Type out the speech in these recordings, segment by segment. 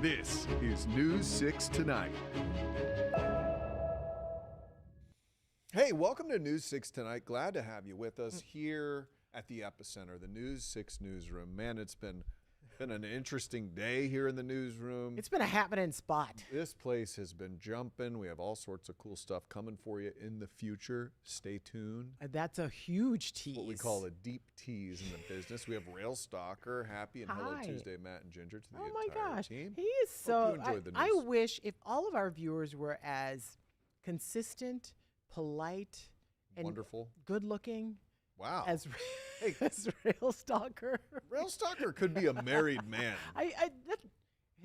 This is News 6 Tonight. Hey, welcome to News 6 Tonight. Glad to have you with us here at the Epicenter, the News 6 newsroom. Man, it's been an interesting day here in the newsroom. It's been a happening spot. This place has been jumping. We have all sorts of cool stuff coming for you in the future. Stay tuned. That's a huge tease. What we call a deep tease in the business. We have Rail Stalker, Happy, and Hello Tuesday, Matt and Ginger to the oh my entire gosh. team. He is so. Hope you enjoyed the I news. wish if all of our viewers were as consistent, polite, and Wonderful. good looking Wow. as Rail Stalker. Rail Stalker could be a married man.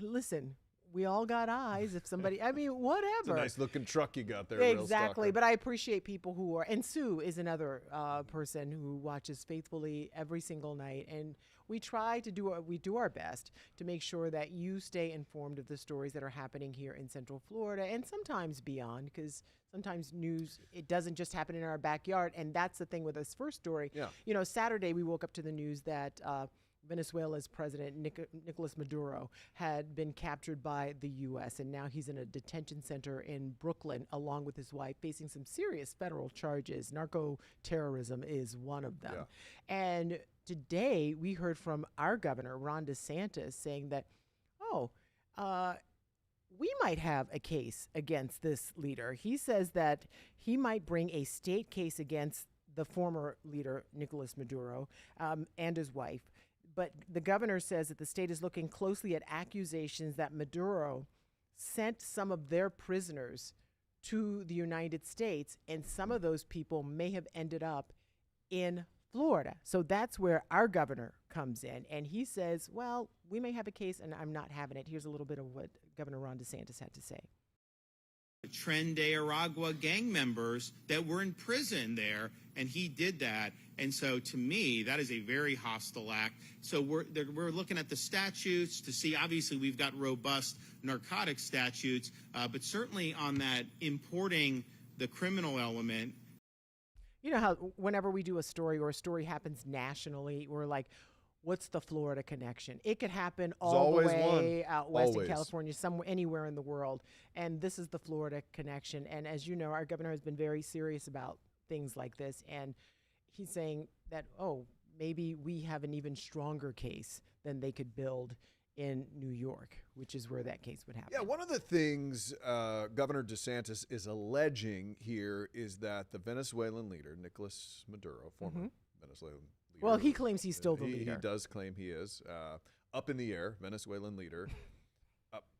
Listen, we all got eyes. If somebody, I mean, whatever. It's a nice looking truck you got there, Rail Exactly, Stalker. but I appreciate people who are, and Sue is another person who watches faithfully every single night, and we try to do our best to make sure that you stay informed of the stories that are happening here in Central Florida and sometimes beyond, because sometimes news, it doesn't just happen in our backyard, and that's the thing with this first story. Yeah. You know, Saturday we woke up to the news that Venezuela's president, Nicolas Maduro, had been captured by the U.S., and now he's in a detention center in Brooklyn along with his wife, facing some serious federal charges. Narco-terrorism is one of them. Yeah. And today we heard from our governor, Ron DeSantis, saying that, we might have a case against this leader. He says that he might bring a state case against the former leader, Nicolas Maduro, and his wife. But the governor says that the state is looking closely at accusations that Maduro sent some of their prisoners to the United States, and some of those people may have ended up in Florida. So that's where our governor comes in. And he says, well, we may have a case, and I'm not having it. Here's a little bit of what Governor Ron DeSantis had to say. Tren de Aragua gang members that were in prison there, and he did that. And so, to me, that is a very hostile act. So we're looking at the statutes to see. Obviously, we've got robust narcotic statutes, but certainly on that importing the criminal element. You know how whenever we do a story or a story happens nationally, we're like, what's the Florida connection? It could happen all the way out west in California, somewhere, anywhere in the world. And this is the Florida connection. And as you know, our governor has been very serious about things like this. And he's saying that, maybe we have an even stronger case than they could build in New York, which is where that case would happen. Yeah, one of the things Governor DeSantis is alleging here is that the Venezuelan leader, Nicolas Maduro, former Venezuelan leader. Well, he claims he's still the leader. He does claim he is. Up in the air, Venezuelan leader,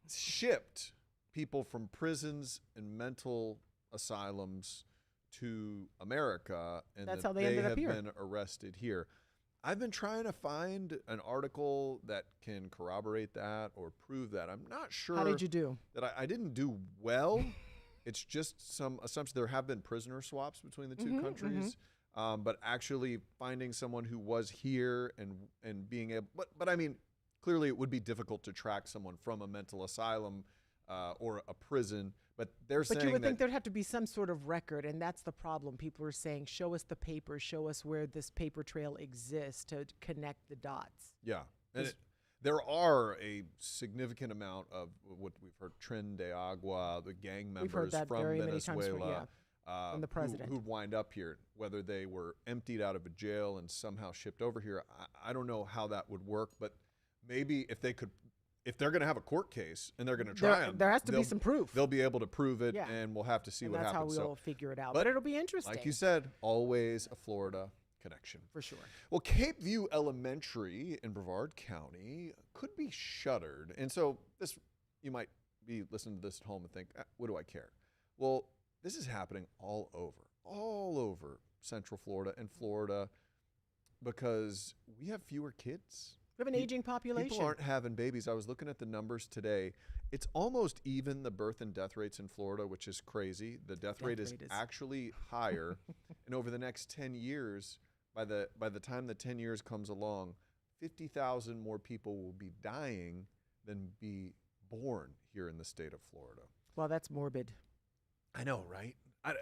shipped people from prisons and mental asylums to America, and that's that how they ended up here. have been arrested here. I've been trying to find an article that can corroborate that or prove that. I'm not sure. How did you do? That I didn't do well. It's just some assumption. There have been prisoner swaps between the two countries, but actually finding someone who was here and being able. But I mean, clearly it would be difficult to track someone from a mental asylum or a prison, but they're saying But you would that, think there'd have to be some sort of record, and that's the problem. People are saying, show us the paper, show us where this paper trail exists to connect the dots. yeah. And there are a significant amount of what we've heard, Tren de Agua, the gang We've heard members that from very many times Venezuela, from the president. who'd wind up here, whether they were emptied out of a jail and somehow shipped over here. I don't know how that would work, but maybe if they're going to have a court case and they're going to try them, there has to be some proof. They'll be able to prove it, Yeah. and we'll have to see And what that's happens. how we'll figure it out. but But it'll be interesting. Like you said, always a Florida connection. For sure. Well, Cape View Elementary in Brevard County could be shuttered. And so this, you might be listening to this at home and think, what do I care? Well, this is happening all over Central Florida and Florida because we have fewer kids. We have an aging population. People aren't having babies. I was looking at the numbers today. It's almost even the birth and death rates in Florida, which is crazy. The death rate is actually higher. And over the next 10 years, by the time the 10 years comes along, 50,000 more people will be dying than be born here in the state of Florida. Well, that's morbid. I know, right?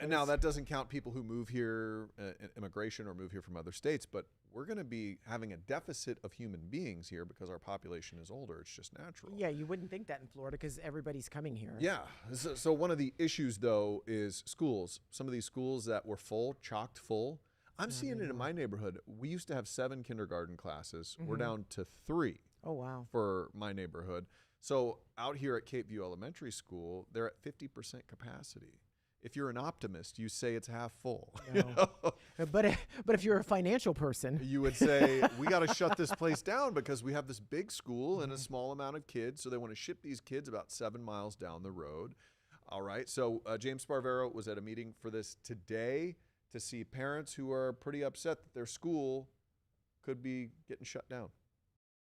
Now, that doesn't count people who move here, immigration, or move here from other states, but we're going to be having a deficit of human beings here because our population is older. It's just natural. Yeah, you wouldn't think that in Florida because everybody's coming here. Yeah. So one of the issues, though, is schools. Some of these schools that were full, chocked full. I'm seeing it in my neighborhood. We used to have 7 kindergarten classes. We're down to 3. Oh, wow. For my neighborhood. So out here at Cape View Elementary School, they're at 50% capacity. If you're an optimist, you say it's half full. No. You know? But if you're a financial person, You would say, we got to shut this place down because we have this big school and a small amount of kids. So they want to ship these kids about 7 miles down the road. All right. So James Sparvero was at a meeting for this today to see parents who are pretty upset that their school could be getting shut down.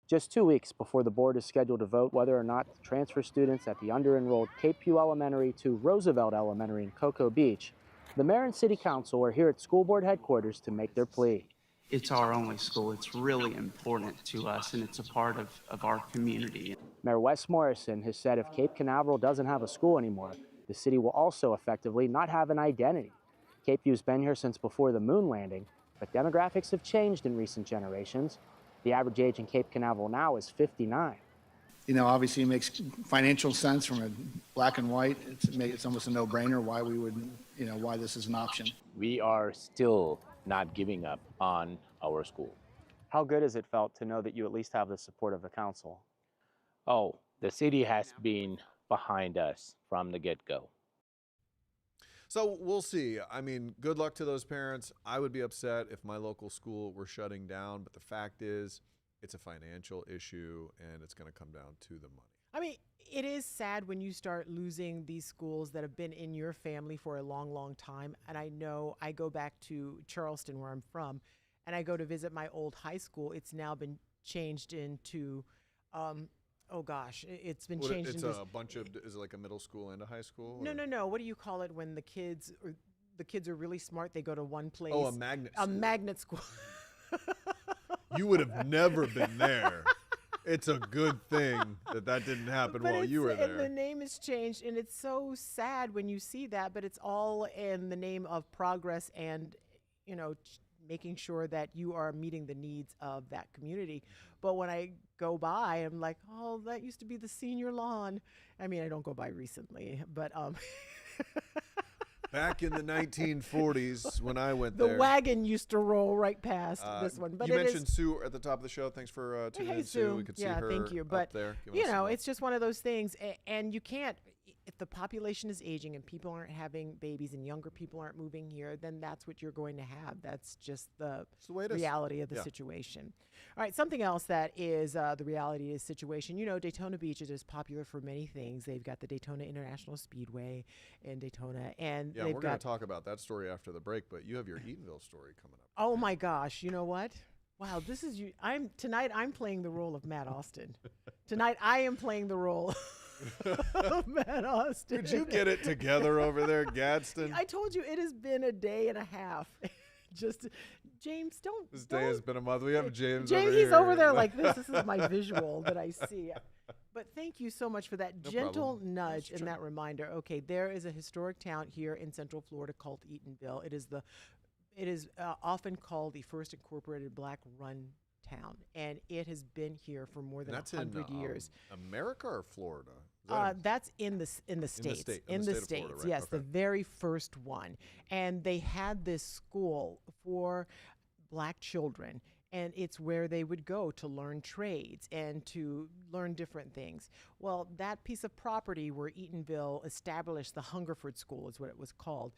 Just 2 weeks before the board is scheduled to vote whether or not to transfer students at the under-enrolled Cape View Elementary to Roosevelt Elementary in Cocoa Beach, the mayor and city council are here at school board headquarters to make their plea. It's our only school. It's really important to us, and it's a part of our community. Mayor Wes Morrison has said if Cape Canaveral doesn't have a school anymore, the city will also effectively not have an identity. Cape View's been here since before the moon landing, but demographics have changed in recent generations. The average age in Cape Canaveral now is 59. You know, obviously it makes financial sense from a black and white. It's almost a no-brainer why we would, why this is an option. We are still not giving up on our school. How good has it felt to know that you at least have the support of the council? Oh, the city has been behind us from the get-go. So we'll see. I mean, good luck to those parents. I would be upset if my local school were shutting down, but the fact is it's a financial issue and it's going to come down to the money. I mean, it is sad when you start losing these schools that have been in your family for a long, long time. And I know I go back to Charleston, where I'm from, and I go to visit my old high school. It's now been changed into, it's been changed It's into a bunch of, is it like a middle school and a high school? No, or? no. What do you call it when the kids are really smart? They go to one place. Oh, a magnet A school. magnet school. You would have never been there. It's a good thing that didn't happen But while you were And the there. name is changed, and it's so sad when you see that. But it's all in the name of progress and, making sure that you are meeting the needs of that community. But when I go by, I'm like, oh, that used to be the senior lawn. I mean, I don't go by recently, but Back in the 1940s when I went the there. wagon used to roll right past this one. But you it mentioned is, Sue at the top of the show. Thanks for tuning Hey, in, Sue. Sue. We could see Yeah, her thank you. up But, there. giving us some love. it's just one of those things. And you can't, if the population is aging and people aren't having babies and younger people aren't moving here, then that's what you're going to have. That's just the It's the way it is. reality of the Yeah. situation. All right, something else that is the reality of the situation. Daytona Beach is popular for many things. They've got the Daytona International Speedway in Daytona, and Yeah, they've we're going got. to talk about that story after the break, but you have your Eatonville story coming up. Oh my gosh! You know what? Wow, this is you. Tonight. I'm playing the role of Matt Austin. Tonight, I am playing the role of Matt Austin. Could you get it together over there, Gadsden? I told you it has been a day and a half. just James, don't. This day has been a month. We have James. James, over he's here. over there like this. This is my visual that I see. But thank you so much for that No gentle problem. nudge Sure. and that reminder. Okay, there is a historic town here in Central Florida called Eatonville. It is often called the first incorporated black-run town, and it has been here for more than And that's 100 in years. America or Florida? Is that That's in the states. state- In in the the state of states, Florida, right? yes, the Okay. very first one. And they had this school for black children, and it's where they would go to learn trades and to learn different things. Well, that piece of property where Eatonville established the Hungerford School is what it was called.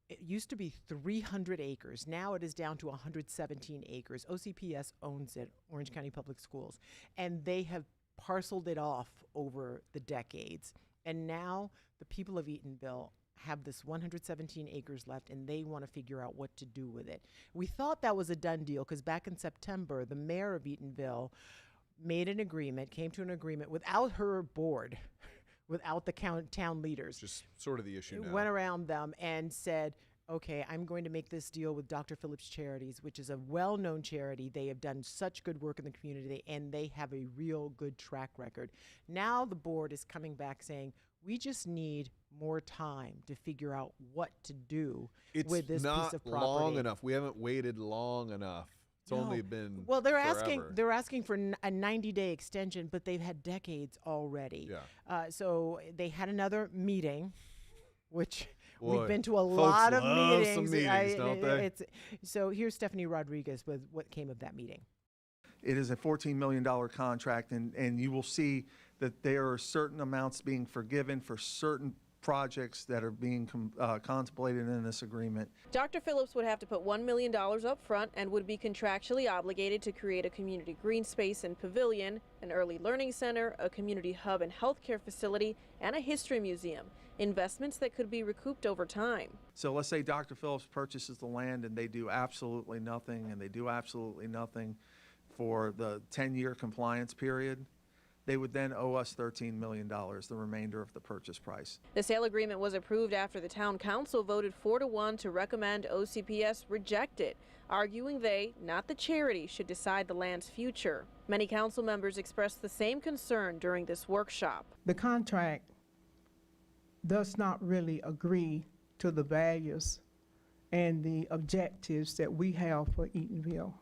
It used to be 300 acres. Now it is down to 117 acres. OCPS owns it, Orange County Public Schools, and they have parceled it off over the decades. And now the people of Eatonville have this 117 acres left, and they want to figure out what to do with it. We thought that was a done deal because back in September, the mayor of Eatonville made an agreement, came to an agreement without her board, without the town leaders. just sort of the issue now? Went around them and said, okay, I'm going to make this deal with Dr. Phillips Charities, which is a well-known charity. They have done such good work in the community, and they have a real good track record. Now the board is coming back saying, we just need more time to figure out what to do It's with this not piece of property. long enough. We haven't waited long enough. It's only No. been Well, they're forever. asking for a 90-day extension, but they've had decades already. Yeah. So they had another meeting, which Boy, we've been to a folks lot of love meetings. some meetings, don't they? So here's Stephanie Rodriguez with what came of that meeting. It is a $14 million contract, and you will see that there are certain amounts being forgiven for certain projects that are being contemplated in this agreement. Dr. Phillips would have to put $1 million up front and would be contractually obligated to create a community green space and pavilion, an early learning center, a community hub and healthcare facility, and a history museum. Investments that could be recouped over time. So let's say Dr. Phillips purchases the land and they do absolutely nothing, and they do absolutely nothing for the 10-year compliance period. They would then owe us $13 million, the remainder of the purchase price. The sale agreement was approved after the town council voted 4-1 to recommend OCPS reject it, arguing they, not the charity, should decide the land's future. Many council members expressed the same concern during this workshop. The contract does not really agree to the values and the objectives that we have for Eatonville.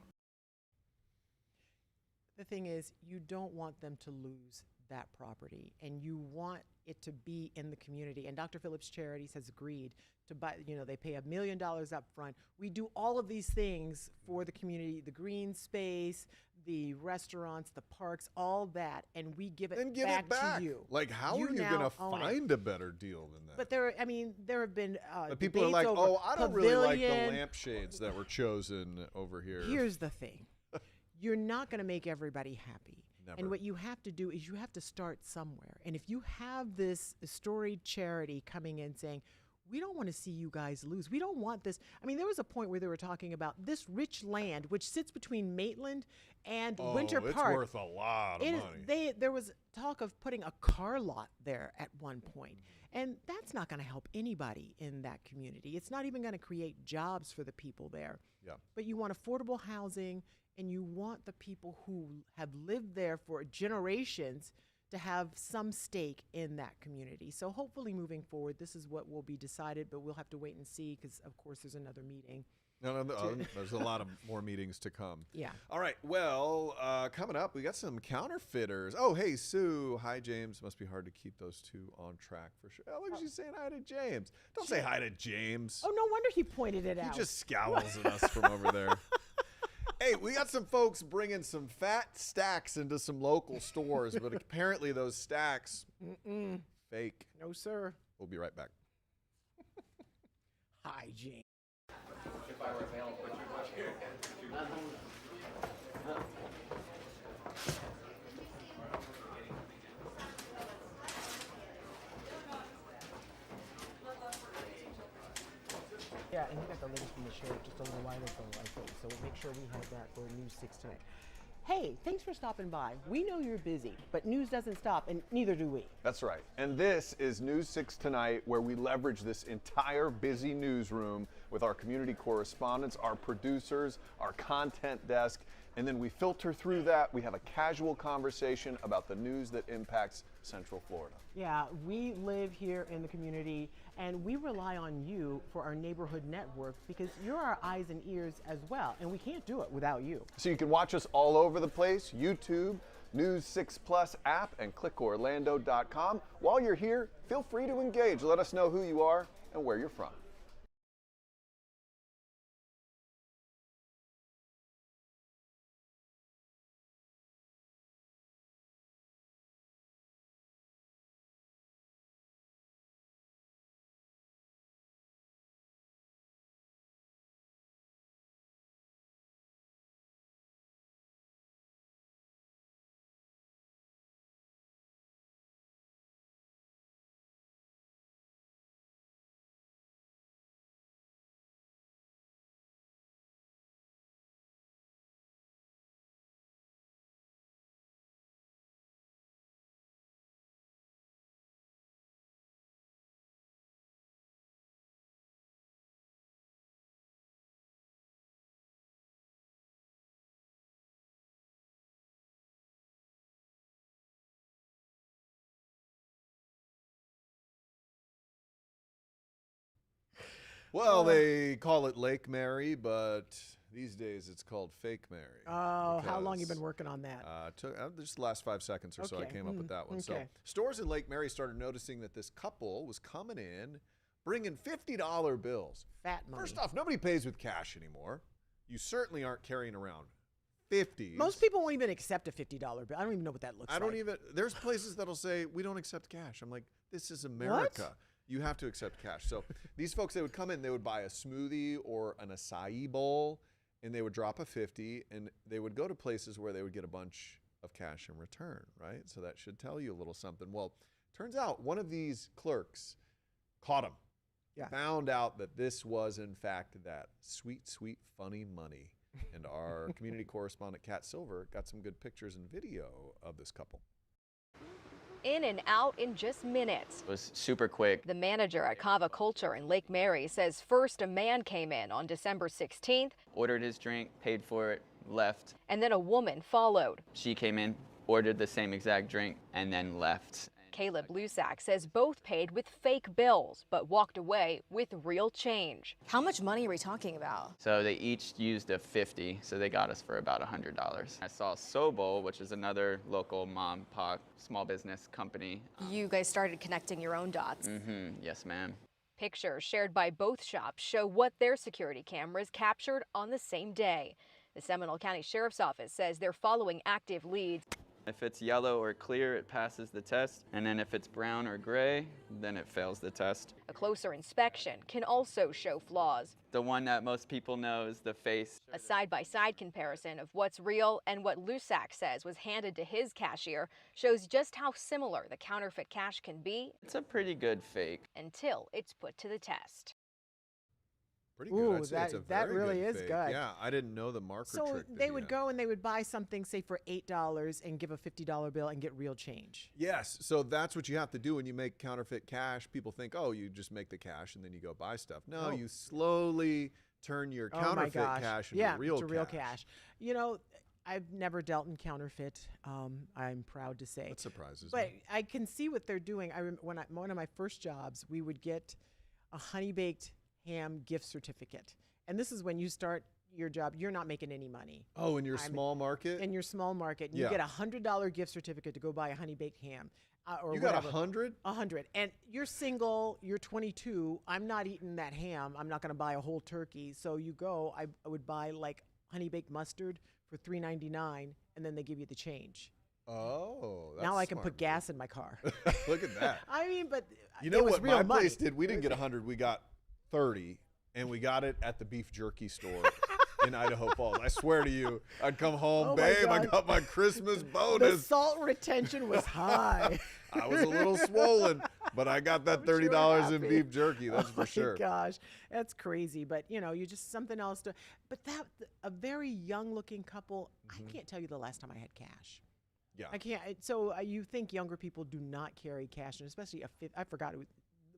The thing is, you don't want them to lose that property, and you want it to be in the community. And Dr. Phillips Charities has agreed to buy, they pay $1 million up front. We do all of these things for the community, the green space, the restaurants, the parks, all that, and we give it, Then give back, it back. to you. Like, how You are you now going to own it. find a better deal than that? But there have been But people are debates like, over oh, I don't really like the pavilion. lampshades that were chosen over here. Here's the thing. You're not going to make everybody happy. Never. And what you have to do is you have to start somewhere. And if you have this storied charity coming in saying, we don't want to see you guys lose. We don't want this. I mean, there was a point where they were talking about this rich land, which sits between Maitland and Winter it's Park. worth a lot of money. There was talk of putting a car lot there at one point. And that's not going to help anybody in that community. It's not even going to create jobs for the people there. Yeah. But you want affordable housing, and you want the people who have lived there for generations to have some stake in that community. So hopefully moving forward, this is what will be decided, but we'll have to wait and see because, of course, there's another meeting. No, there's a lot of more meetings to come. Yeah. All right. Well, coming up, we got some counterfeiters. Oh, hey, Sue. Hi, James. Must be hard to keep those two on track for sure. Oh, look, she's saying hi to James. Don't say hi to James. Oh, no wonder he pointed it out. He just scowls at us from over there. Hey, we got some folks bringing some fat stacks into some local stores, but apparently those stacks, fake. No, sir. We'll be right back. Hi, James. Yeah, and we got the latest from the sheriff just a little while ago, I think. So we'll make sure we have that for News 6 tonight. Hey, thanks for stopping by. We know you're busy, but news doesn't stop, and neither do we. That's right. And this is News 6 Tonight, where we leverage this entire busy newsroom with our community correspondents, our producers, our content desk, and then we filter through that. We have a casual conversation about the news that impacts Central Florida. Yeah, we live here in the community and we rely on you for our neighborhood network because you're our eyes and ears as well, and we can't do it without you. So you can watch us all over the place, YouTube, News 6 Plus app, and clickorlando.com. While you're here, feel free to engage. Let us know who you are and where you're from. Well, they call it Lake Mary, but these days it's called Fake Mary. Oh, how long you been because, working on that? Just the last 5 seconds or so I Okay. came up with that one. So Okay. stores in Lake Mary started noticing that this couple was coming in, bringing $50 bills. Fat money. First off, nobody pays with cash anymore. You certainly aren't carrying around 50s. Most people won't even accept a $50 bill. I don't even know what that looks I like. don't even, there's places that'll say, we don't accept cash. I'm like, this is America. You have to accept cash. So these folks, they would come in, they would buy a smoothie or an acai bowl, and they would drop a 50, and they would go to places where they would get a bunch of cash in return, right? So that should tell you a little something. Well, turns out one of these clerks caught him. Yeah. Found out that this was, in fact, that sweet, sweet, funny money. And our community correspondent, Kat Silver, got some good pictures and video of this couple. In and out in just minutes. It was super quick. The manager at Cava Culture in Lake Mary says first a man came in on December 16th. Ordered his drink, paid for it, left. And then a woman followed. She came in, ordered the same exact drink, and then left. Caleb Lusak says both paid with fake bills, but walked away with real change. How much money are we talking about? So they each used a 50, so they got us for about $100. I saw Sobol, which is another local mom pop small business company. You guys started connecting your own dots. Yes, ma'am. Pictures shared by both shops show what their security cameras captured on the same day. The Seminole County Sheriff's Office says they're following active leads. If it's yellow or clear, it passes the test. And then if it's brown or gray, then it fails the test. A closer inspection can also show flaws. The one that most people know is the face. A side-by-side comparison of what's real and what Lusak says was handed to his cashier shows just how similar the counterfeit cash can be. It's a pretty good fake. Until it's put to the test. Pretty good. Ooh, I'd say it's a that very really good is fake. good. Yeah, I didn't know the marker So trick. that they he would had. go and they would buy something, say, for $8 and give a $50 bill and get real change. Yes, so that's what you have to do when you make counterfeit cash. People think, oh, you just make the cash and then you go buy stuff. No, No. you slowly turn your Oh my counterfeit gosh. cash into Yeah, real to real cash. cash. You know, I've never dealt in counterfeit. I'm proud to say. That surprises But me. I can see what they're doing. One of my first jobs, we would get a honey baked ham gift certificate, and this is when you start your job. You're not making any money. Oh, in your small market? In your small market, you Yeah. get a $100 gift certificate to go buy a honey baked ham. Or You got whatever. 100? 100. And you're single, you're 22. I'm not eating that ham. I'm not going to buy a whole turkey. So you go, I would buy like honey baked mustard for $3.99, and then they give you the change. Oh, that's now I can smart. put gas in my car. Look at that. I mean, but You know it was what real my money. place did? We didn't get 100. We got 30, and we got it at the beef jerky store in Idaho Falls. I swear to you, I'd come home, Oh my babe, I God. got my Christmas The bonus. salt retention was high. I was a little swollen, but I got that $30 in happy. beef jerky. That's Oh for sure. my gosh, that's crazy. But you know, you just something else to. But a very young-looking couple. I can't tell you the last time I had cash. Yeah. I can't. So you think younger people do not carry cash, and especially I forgot it was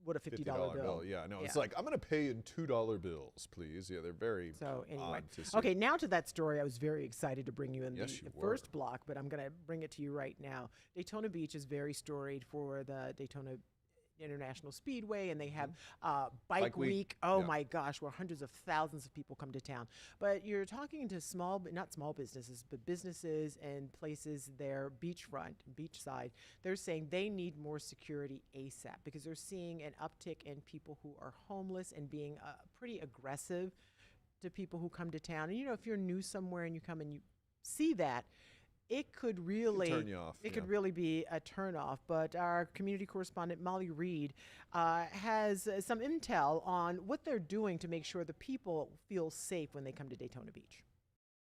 what a $50 bill. Yeah, no, it's like, I'm going to pay in $2 bills, please. Yeah, they're very So anyway, odd to see. okay, now to that story. I was very excited to bring you in Yes, the you first were. block, but I'm going to bring it to you right now. Daytona Beach is very storied for the Daytona International Speedway, and they have Bike Week. Oh Yeah. my gosh, where hundreds of thousands of people come to town. But you're talking to not small businesses, but businesses and places there, beachside. They're saying they need more security ASAP because they're seeing an uptick in people who are homeless and being pretty aggressive to people who come to town. And if you're new somewhere and you come and you see that, it could really turn you off, It could really be a turnoff. But our community correspondent Molly Reed has some intel on what they're doing to make sure the people feel safe when they come to Daytona Beach.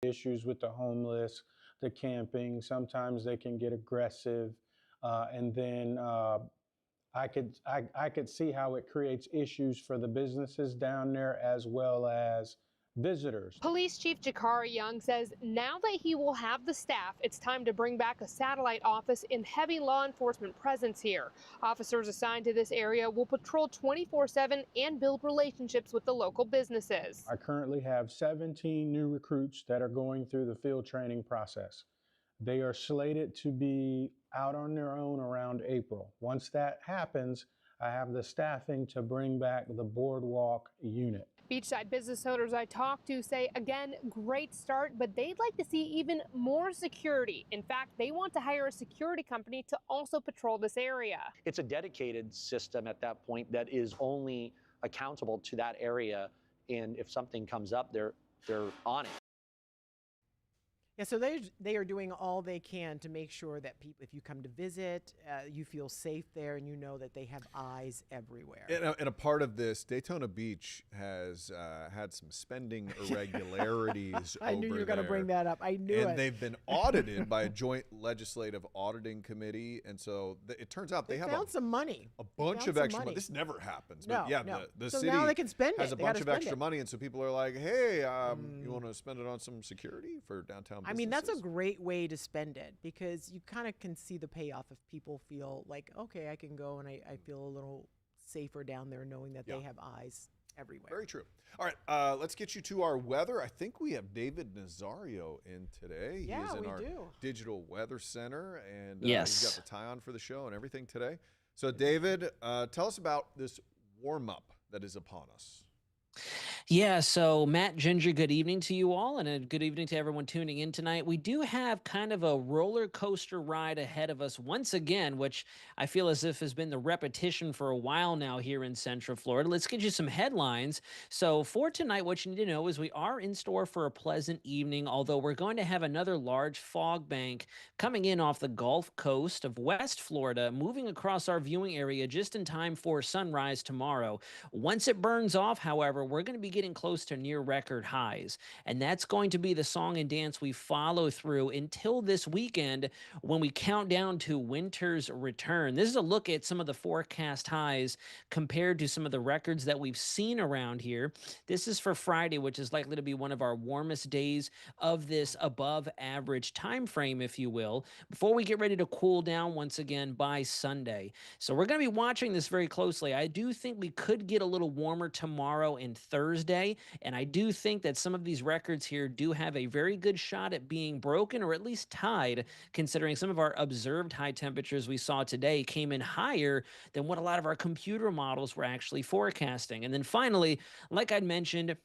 Issues with the homeless, the camping. Sometimes they can get aggressive, and then I could see how it creates issues for the businesses down there as well as visitors. Police Chief Jakari Young says now that he will have the staff, it's time to bring back a satellite office and heavy law enforcement presence here. Officers assigned to this area will patrol 24/7 and build relationships with the local businesses. I currently have 17 new recruits that are going through the field training process. They are slated to be out on their own around April. Once that happens, I have the staffing to bring back the boardwalk unit. Beachside business owners I talked to say, again, great start, but they'd like to see even more security. In fact, they want to hire a security company to also patrol this area. It's a dedicated system at that point that is only accountable to that area, and if something comes up, they're on it. Yeah, so they are doing all they can to make sure that people, if you come to visit, you feel safe there and you know that they have eyes everywhere. And a part of this, Daytona Beach has had some spending irregularities I knew you were going to bring that up. I knew it. And they've been audited by a joint legislative auditing committee. And so it turns out they have found some money. A bunch of extra money. This never happens. But yeah, the so city now they can spend has it. a They bunch gotta of spend extra it. money. And so people are like, hey, you want to spend it on some security for downtown businesses? I mean, that's a great way to spend it because you kind of can see the payoff if people feel like, okay, I can go and I feel a little safer down there knowing that they have eyes everywhere. Very true. All right, let's get you to our weather. I think we have David Nazario in today. Yeah, he is in we our do. digital weather center, and Yes. he's got the tie on for the show and everything today. So, David, tell us about this warm-up that is upon us. Yeah, so Matt, Ginger, good evening to you all, and a good evening to everyone tuning in tonight. We do have kind of a roller coaster ride ahead of us once again, which I feel as if has been the repetition for a while now here in Central Florida. Let's get you some headlines. So for tonight, what you need to know is we are in store for a pleasant evening, although we're going to have another large fog bank coming in off the Gulf Coast of West Florida, moving across our viewing area just in time for sunrise tomorrow. Once it burns off, however, we're going to be getting close to near record highs. And that's going to be the song and dance we follow through until this weekend when we count down to winter's return. This is a look at some of the forecast highs compared to some of the records that we've seen around here. This is for Friday, which is likely to be one of our warmest days of this above average time frame, if you will, before we get ready to cool down once again by Sunday. So we're going to be watching this very closely. I do think we could get a little warmer tomorrow and Thursday, and I do think that some of these records here do have a very good shot at being broken or at least tied, considering some of our observed high temperatures we saw today came in higher than what a lot of our computer models were actually forecasting. And then finally, like I'd mentioned,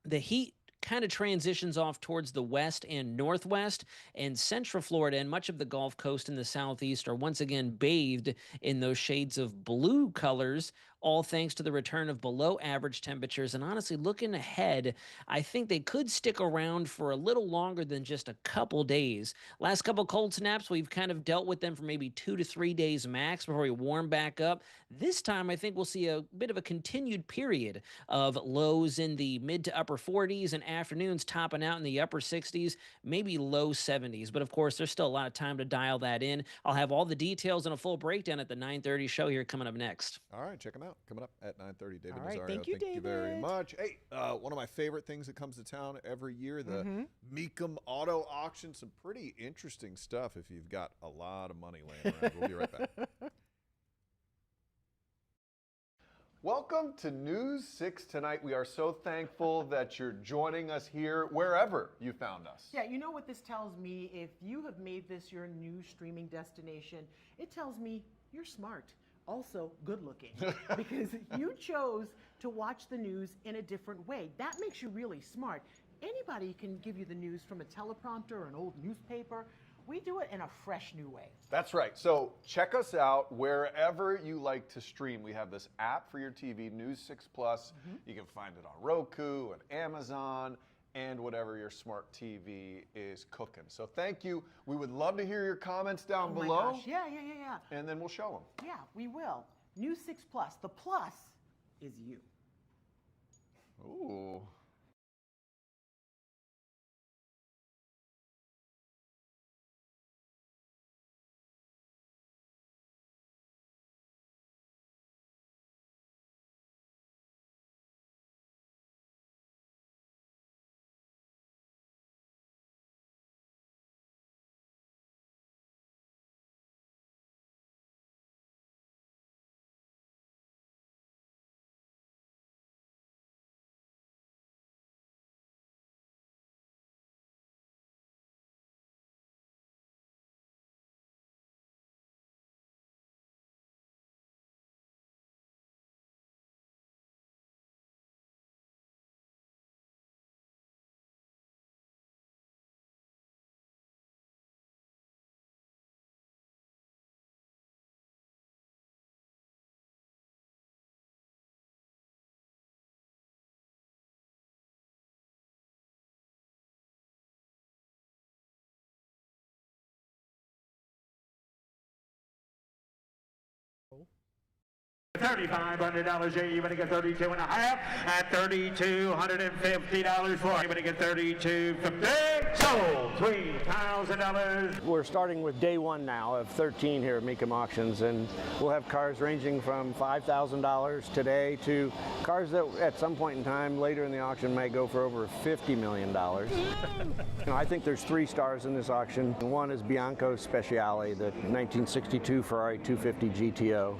the heat kind of transitions off towards the west and northwest, and Central Florida and much of the Gulf Coast in the southeast are once again bathed in those shades of blue colors, all thanks to the return of below average temperatures. And honestly, looking ahead, I think they could stick around for a little longer than just a couple days. Last couple cold snaps, we've kind of dealt with them for maybe 2 to 3 days max before we warm back up. This time, I think we'll see a bit of a continued period of lows in the mid to upper 40s and afternoons topping out in the upper 60s, maybe low 70s. But of course, there's still a lot of time to dial that in. I'll have all the details and a full breakdown at the 9:30 show here coming up next. All right, check them out. Coming up at 9:30, David All right, Nazario. thank you, you very David. much. Hey, one of my favorite things that comes to town every year, the Mecum Auto Auction. Some pretty interesting stuff if you've got a lot of money laying around. We'll be right back. Welcome to News 6 Tonight. We are so thankful that you're joining us here wherever you found us. Yeah, you know what this tells me? If you have made this your new streaming destination, it tells me you're smart. Also good looking, because you chose to watch the news in a different way. That makes you really smart. Anybody can give you the news from a teleprompter or an old newspaper. We do it in a fresh new way. That's right. So check us out wherever you like to stream. We have this app for your TV, News 6 Plus. You can find it on Roku and Amazon and whatever your smart TV is cooking. So thank you. We would love to hear your comments down Oh my below. gosh. Yeah. And then we'll show them. Yeah, we will. News 6 Plus. The plus is you. Ooh. $3,500, you're going to get 32 and a half at $3,250 for. You're going to get 32.50. Sold $3,000. We're starting with day one now of 13 here at Mecum Auctions, and we'll have cars ranging from $5,000 today to cars that at some point in time later in the auction may go for over $50 million. I think there's 3 stars in this auction. One is Bianco Speciale, the 1962 Ferrari 250 GTO.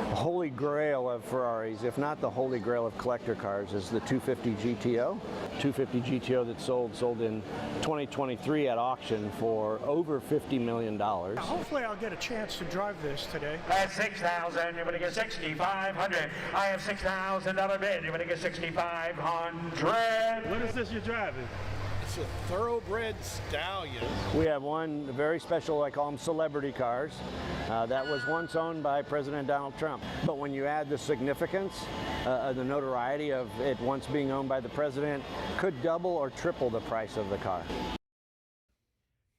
The holy grail of Ferraris, if not the holy grail of collector cars, is the 250 GTO. 250 GTO that sold in 2023 at auction for over $50 million. Hopefully I'll get a chance to drive this today. At $6,000, you're going to get $6,500. I have $6,000 bid. You're going to get $6,500. What is this you're driving? It's a thoroughbred stallion. We have one very special, I call them celebrity cars, that was once owned by President Donald Trump. But when you add the significance, the notoriety of it once being owned by the president, could double or triple the price of the car.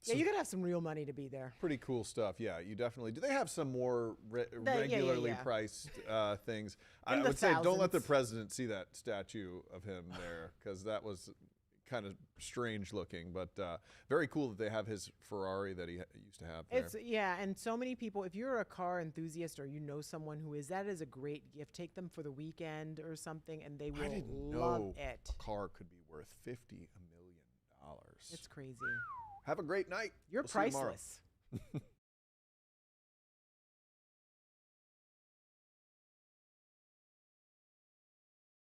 Yeah, you gotta have some real money to be there. Pretty cool stuff. Yeah, you definitely do. They have some more regularly priced things. I would say don't let the president see that statue of him there, because that was kind of strange looking, but very cool that they have his Ferrari that he used to have there. Yeah, and so many people, if you're a car enthusiast or you know someone who is, that is a great gift. Take them for the weekend or something, and they will love it. A car could be worth $50 million. It's crazy. Have a great night. You're We'll see you tomorrow. priceless.